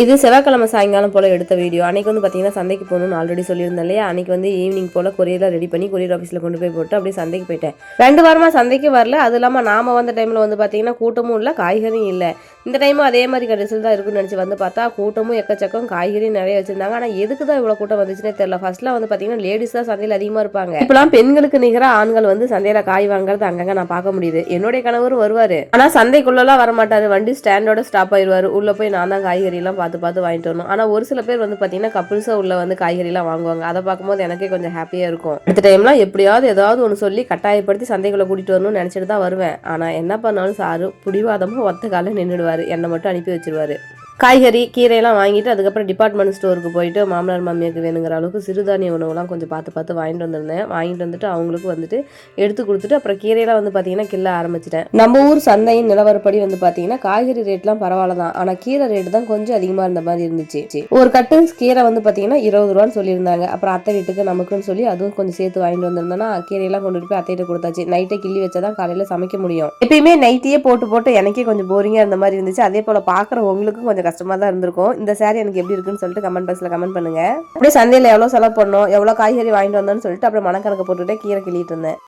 இது செவ்வாய்க்கிழமை சாயங்காலம் போல் எடுத்த வீடியோ. அன்றைக்கி வந்து பார்த்தீங்கன்னா சந்தைக்கு போகணும்னு ஆல்ரெடி சொல்லியிருந்தேன் இல்லையா. அன்றைக்கி வந்து ஈவினிங் போல் கொரியரில் ரெடி பண்ணி கொரியர் ஆஃபீஸில் கொண்டு போய் போட்டு அப்படியே சந்தைக்கு போயிட்டேன். 2 வாரமாக சந்தைக்கு வரல. அது இல்லாமல் நாம் வந்த டைமில் வந்து பார்த்தீங்கன்னா கூட்டமும் இல்லை, காய்கறியும் இல்லை. இந்த டைமும் அதே மாதிரி ரிசல்ட் தான் இருக்குன்னு நினச்சி வந்து பார்த்தா கூட்டமும் எக்கச்சக்கம், காய்கறியும் நிறைய வச்சுருந்தாங்க. ஆனால் எதுக்கு தான் இவ்வளோ கூட்டம் வந்துச்சுன்னே தெரியல. ஃபர்ஸ்ட்லாம் வந்து பார்த்தீங்கன்னா லேடிஸ் தான் சந்தையில் அதிகமாக இருப்பாங்க. இப்போலாம் பெண்களுக்கு நிகராக ஆண்கள் வந்து சந்தையில் காய் வாங்குறது அங்கங்கே நான் பார்க்க முடியுது. என்னுடைய கணவரும் வருவார், ஆனால் சந்தைக்குள்ளெல்லாம் வரமாட்டார். வண்டி ஸ்டாண்டோட ஸ்டாப் ஆயிடுவார். உள்ளே போய் நான் தான் காய்கறியெல்லாம் பார்த்து வாங்கிட்டு வரணும். ஆனால் ஒரு சில பேர் வந்து பார்த்தீங்கன்னா கப்புள்ஸாக உள்ள வந்து காய்கறிலாம் வாங்குவாங்க. அதை பார்க்கும்போது எனக்கே கொஞ்சம் ஹாப்பியாக இருக்கும். அடுத்த டைம்லாம் எப்படியாவது ஏதாவது ஒன்று சொல்லி கட்டாயப்படுத்தி சந்தைக்குள்ளே கூட்டிகிட்டு வரணும்னு நினச்சிட்டு தான் வருவேன். ஆனால் என்ன பண்ணாலும் சாரு பிடிவாதமாக ஒத்த காலில் நின்றுடுவார். என்னை மட்டும் அனுப்பி வச்சிருவாரு. காய்கறி கீரையெல்லாம் வாங்கிட்டு அதுக்கப்புறம் டிபார்ட்மெண்ட் ஸ்டோருக்கு போயிட்டு மாமனார் மாமியாருக்கு வேணுங்கிற அளவுக்கு சிறுதானிய உணவுலாம் கொஞ்சம் பார்த்து வாங்கிட்டு வந்திருந்தேன். வாங்கிட்டு வந்துட்டு அவங்களுக்கு வந்துட்டு எடுத்து கொடுத்துட்டு அப்புறம் கீரையெல்லாம் வந்து பார்த்தீங்கன்னா கிள்ள ஆரம்பிச்சிட்டேன். நம்ம ஊர் சந்தையின் நிலவரப்படி வந்து பார்த்தீங்கன்னா காய்கறி ரேட்லாம் பரவாயில்ல தான், ஆனால் கீரை ரேட்டு தான் கொஞ்சம் அதிகமாக இருந்த மாதிரி இருந்துச்சு. ஒரு கட்டு கீரை வந்து பார்த்தீங்கன்னா 20 ரூபான்னு சொல்லியிருந்தாங்க. அப்புறம் அத்தை வீட்டுக்கு நமக்குன்னு சொல்லி அதுவும் கொஞ்சம் சேர்த்து வாங்கிட்டு வந்திருந்தேன்னா கீரையெல்லாம் கொண்டுட்டு போய் அத்தையிட்ட கொடுத்தாச்சு. நைட்டை கிள்ளி வச்சாதான் காலையில் சமைக்க முடியும். எப்பயுமே நைட்டியே போட்டு எனக்கே கொஞ்சம் போரிங்காக இருந்த மாதிரி இருந்துச்சு. அதே போல் பார்க்குற உங்களுக்கும் கொஞ்சம் கஷ்டமா தான் இருந்திருக்கும். இந்த சாரி எனக்கு எப்படி இருக்குன்னு சொல்லிட்டு கமெண்ட் பாக்ஸ்ல கமெண்ட் பண்ணுங்க. அப்படியே சந்தையில எவ்வளவு செலவு பண்ணோம், எவ்வளவு காய்கறி வாங்கிட்டு வந்தோம்னு சொல்லிட்டு அப்புறம் மனக்கணக்கு போட்டுட்டே கீரை கிள்ளிட்டு இருந்தேன்.